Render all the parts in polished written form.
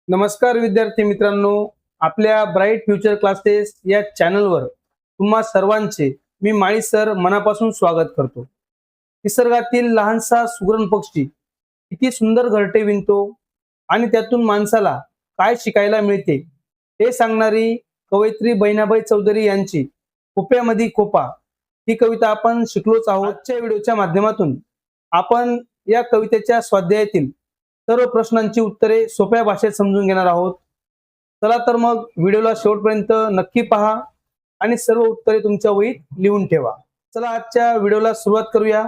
नमस्कार विद्यार्थी मित्रांनो, आपल्या ब्राईट फ्युचर क्लासेस या चॅनलवर तुम्हा सर्वांचे मी माळी सर मनापासून स्वागत करतो। निसर्गातील लहानसा सुगरण पक्षी किती सुंदर घरटे विणतो आणि त्यातून माणसाला काय शिकायला मिळते हे सांगणारी कवयित्री बहिणाबाई चौधरी यांची खोप्यामध्ये खोपा ही कविता आपण शिकलोच आहोत। आजच्या व्हिडिओच्या माध्यमातून आपण या कवितेच्या स्वाध्यायातील सर्व प्रश्नांची उत्तरे सोप्या भाषेत समजून घेणार आहोत। चला तर मग व्हिडिओला शेवटपर्यंत नक्की पहा आणि सर्व उत्तरे तुमच्या वहीत लिहून ठेवा। चला आजच्या व्हिडिओला सुरुवात करूया।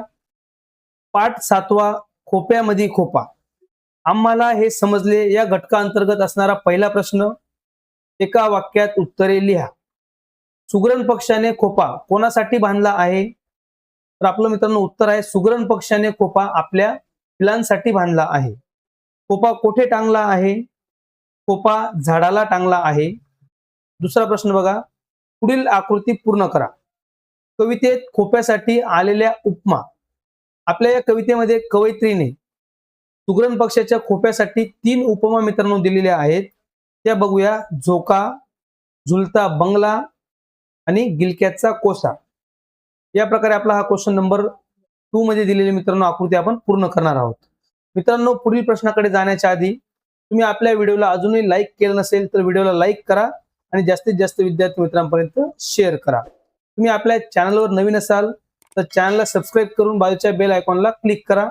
पाठ 7वा, खोप्यामध्ये खोपा। आम्हाला हे समजले या घटकाअंतर्गत असणारा पहिला प्रश्न, एका वाक्यात उत्तरे लिहा। सुगरण पक्षाने खोपा कोणासाठी बांधला आहे? तर आपलं मित्रांनो उत्तर आहे, सुगरण पक्षाने खोपा आपल्या पिलांसाठी बांधला आहे। खोपा कोठे टांगला आहे? खोपा झाडाला टांगला आहे। दुसरा प्रश्न बघा, पुढील आकृती पूर्ण करा। कवितेत खोप्यासाठी आलेल्या उपमा। आपल्या या कवितेमध्ये कवयित्रीने सुगरण पक्षाच्या खोप्यासाठी 3 उपमा मित्रांनो दिलेल्या आहेत, त्या बघूया। झोका, झुलता बंगला आणि गिलक्याचा कोसा। या प्रकारे आपला हा क्वेश्चन नंबर 2 मध्ये दिलेली मित्रांनो आकृती आपण पूर्ण करणार आहोत। मित्रांनो, पुढील प्रश्नाकडे जाण्याच्या आधी तुम्ही आपल्या व्हिडिओला अजूनही लाईक केलं नसेल तर व्हिडिओला लाईक करा आणि जास्तीत जास्त विद्यार्थी मित्रांपर्यंत शेअर करा। तुम्ही आपल्या चॅनलवर नवीन असाल तर चॅनलला सबस्क्राईब करून बाजूच्या बेल आयकॉनला क्लिक करा,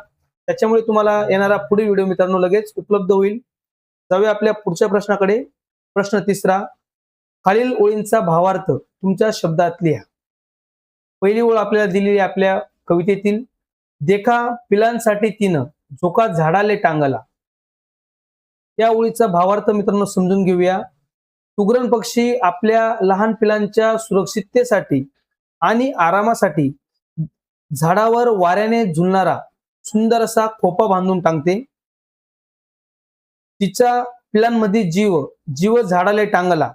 त्याच्यामुळे तुम्हाला येणारा पुढील व्हिडिओ मित्रांनो लगेच उपलब्ध होईल। जाऊया आपल्या पुढच्या प्रश्नाकडे। प्रश्न 3, खालील ओळींचा भावार्थ तुमच्या शब्दात लिहा। पहिली ओळ आपल्याला दिलेली आपल्या कवितेतील, देखा पिलांसाठी तिनं झोका झाडाले टांगला। या ओळीचा भावार्थ मित्रांनो समजून घेऊया। सुगरण पक्षी आपल्या लहान पिलांच्या सुरक्षिततेसाठी आणि आरामासाठी झाडावर वाऱ्याने झुलणारा सुंदर असा खोपा बांधून टांगते। तिच्या पिलांमध्ये जीव, जीव झाडाले टांगला।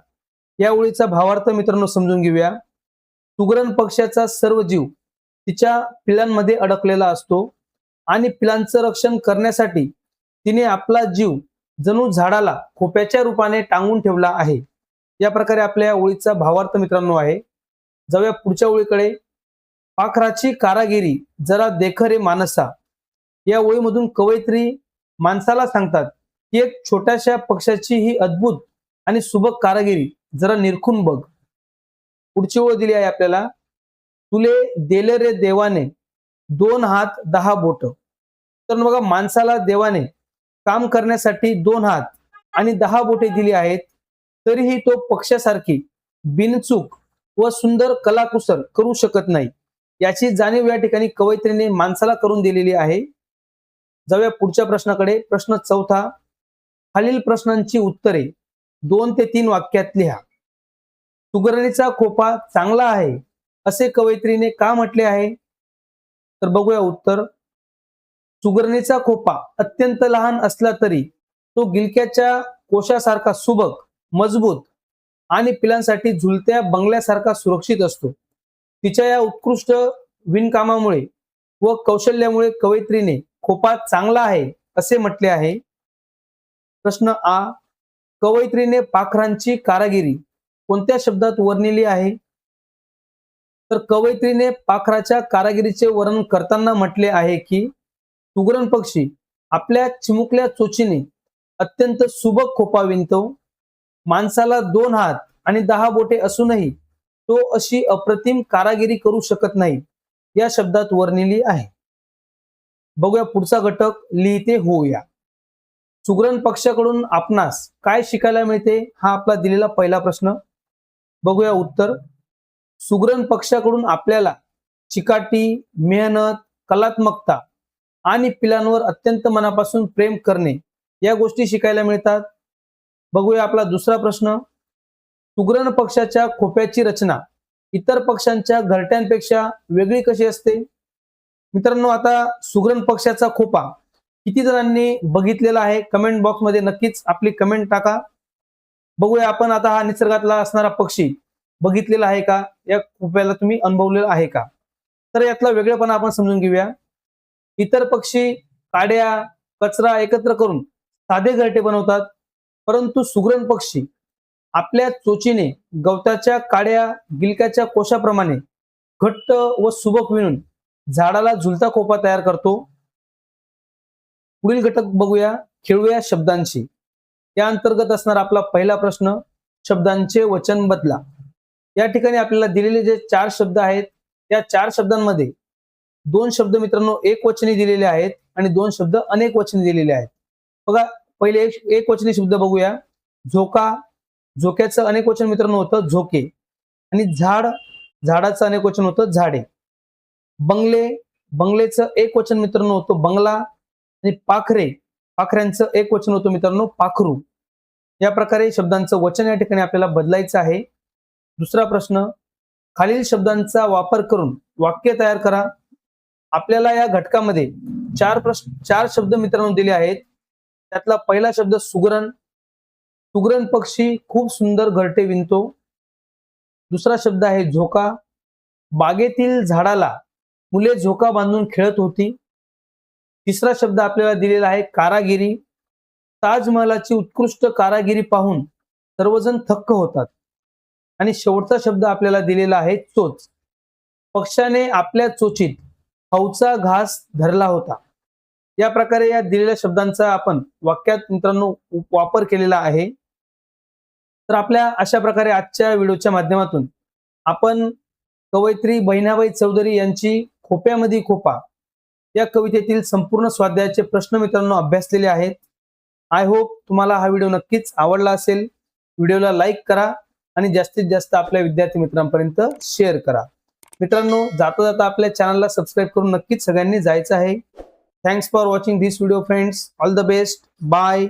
या ओळीचा भावार्थ मित्रांनो समजून घेऊया। सुगरण पक्षाचा सर्व जीव तिच्या पिलांमध्ये अडकलेला असतो आणि पिलांचं रक्षण करण्यासाठी तिने आपला जीव जणू झाडाला खोप्याच्या रूपाने टांगून ठेवला आहे। या प्रकारे आपल्या ओळीचा भावार्थ मित्रांनो आहे। जाऊया पुढच्या ओळीकडे। पाखराची कारागिरी जरा देख रे मानसा। या ओळीमधून कवयित्री माणसाला सांगतात की एक छोट्याशा पक्षाची ही अद्भुत आणि सुबक कारागिरी जरा निरखून बघ। पुढची ओळ दिली आहे आपल्याला, तुले देले रे देवाने 2 हात 10 बोट। तर बघा, माणसाला देवाने काम करण्यासाठी 2 हात आणि 10 बोटे दिली आहेत, तरीही तो पक्षासारखी बिनचूक व सुंदर कलाकुसर करू शकत नाही। याची जाणीव या ठिकाणी कवयित्रीने माणसाला करून दिलेली आहे। जाऊया पुढच्या प्रश्नाकडे। प्रश्न 4, खालील प्रश्नांची उत्तरे 2 ते 3 वाक्यात लिहा। सुगरणीचा खोपा चांगला आहे असे कवयित्रीने का म्हटले आहे? तर बघूया उत्तर। सुगरणीचा खोपा अत्यंत लहान असला तरी तो गिलक्याच्या कोशासारखा सुबक, मजबूत आणि पिलांसाठी झुलत्या बंगल्यासारखा सुरक्षित असतो। तिच्या या उत्कृष्ट विणकामामुळे व कौशल्यामुळे कवयित्रीने खोपा चांगला आहे असे म्हटले आहे। प्रश्न आ, कवयित्रीने पाखरांची कारागिरी कोणत्या शब्दात वर्णिली आहे? तर कवयित्रीने पाखराच्या कारागिरीचे वर्णन करताना म्हटले आहे की सुगरण पक्षी आपल्या चिमुकल्या चोचीने अत्यंत सुबक खोपा विणतो। माणसाला 2 हात आणि 10 बोटे असूनही तो अशी अप्रतिम कारागिरी करू शकत नाही, या शब्दात वर्णिली आहे। बघूया पुढचा घटक, लिहिते होऊया। सुगरण पक्षाकडून आपणास काय शिकायला मिळते? हा आपला दिलेला पहिला प्रश्न। बघूया उत्तर। सुगरण पक्षाकडून आपल्याला चिकाटी, मेहनत, कलात्मकता आणि पिलांवर अत्यंत मनापासून प्रेम करणे या गोष्टी शिकायला मिळतात। बघूया आपला दुसरा प्रश्न, सुगरण पक्षाच्या खोप्याची रचना इतर पक्ष्यांच्या घरट्यांपेक्षा वेगळी कशी असते? मित्रांनो, आता सुगरण पक्षाचा खोपा किती जणांनी बघितलेला आहे? कमेंट बॉक्समध्ये नक्कीच आपली कमेंट टाका। बघूया आपण आता हा निसर्गातला असणारा पक्षी बघितलेला आहे का? या खोप्याला तुम्ही अनुभवलेला आहे का? तर यातला वेगळेपणा आपण समजून घेऊया। इतर पक्षी काड्या, कचरा एकत्र करून साधे घरटे बनवतात, परंतु सुगरण पक्षी आपल्या चोचीने गवताच्या काड्या गिलक्याच्या कोशाप्रमाणे घट्ट व सुबक विणून झाडाला झुलता खोपा तयार करतो. पुढील घटक बघूया, खेळूया शब्दांशी. या अंतर्गत असणार आपला पहिला प्रश्न, शब्दांचे वचन बदला. या ठिकाणी आपल्याला दिलेले जे 4 शब्द आहेत त्या 4 शब्दांमध्ये 2 शब्द मित्रांनो एक वचनी दिलेले आहेत आणि 2 शब्द अनेक वचनी दिलेले आहेत. बघा, पहिले एक वचनी शब्द बघूया. झोका, झोक्याचं अनेक वचन मित्रांनो होतं झोके. आणि झाड, झाडाचं अनेक वचन होतं झाडे. बंगले, बंगलेचं एक वचन मित्रांनो होतं बंगला. आणि पाखरे, पाखऱ्यांचं एक वचन होतं मित्रांनो पाखरू. या प्रकारे शब्दांचं वचन या ठिकाणी आपल्याला बदलायचं आहे. दुसरा प्रश्न, खालील शब्दांचा वापर करून वाक्य तयार करा. आपल्याला या घटकामध्ये 4 शब्द मित्रांनो दिले आहेत. त्यातला पहिला शब्द सुगरण. सुगरण पक्षी खूप सुंदर घरटे विणतो. दुसरा शब्द आहे झोका. बागेतील झाडाला मुले झोका बांधून खेळत होती. तिसरा शब्द आपल्याला दिलेला आहे कारागिरी. ताजमहालाची उत्कृष्ट कारागिरी पाहून सर्वजण थक्क होतात. आणि शेवटचा शब्द आपल्याला दिलेला आहे चोच. पक्षाने आपल्या चोचीत हौचा घास धरला होता. या प्रकारे या दिलेल्या शब्दांचा आपण वाक्यात मित्रांनो वापर केलेला आहे. तर आपल्या अशा प्रकारे आजच्या व्हिडिओच्या माध्यमातून आपण कवयित्री बहिणाबाई चौधरी यांची खोप्यामध्ये खोपा या कवितेतील संपूर्ण स्वाध्यायाचे प्रश्न मित्रांनो अभ्यासलेले आहेत. आय होप तुम्हाला हा व्हिडिओ नक्कीच आवडला असेल. व्हिडिओला लाईक करा आणि जास्तीत जास्त आपल्या विद्यार्थी मित्रांपर्यंत शेअर करा. मित्रांनो, जाता जाता आपल्या चॅनलला सबस्क्राईब करून नक्कीच सगळ्यांनी जायचं आहे. Thanks for watching this video friends. All the best. Bye.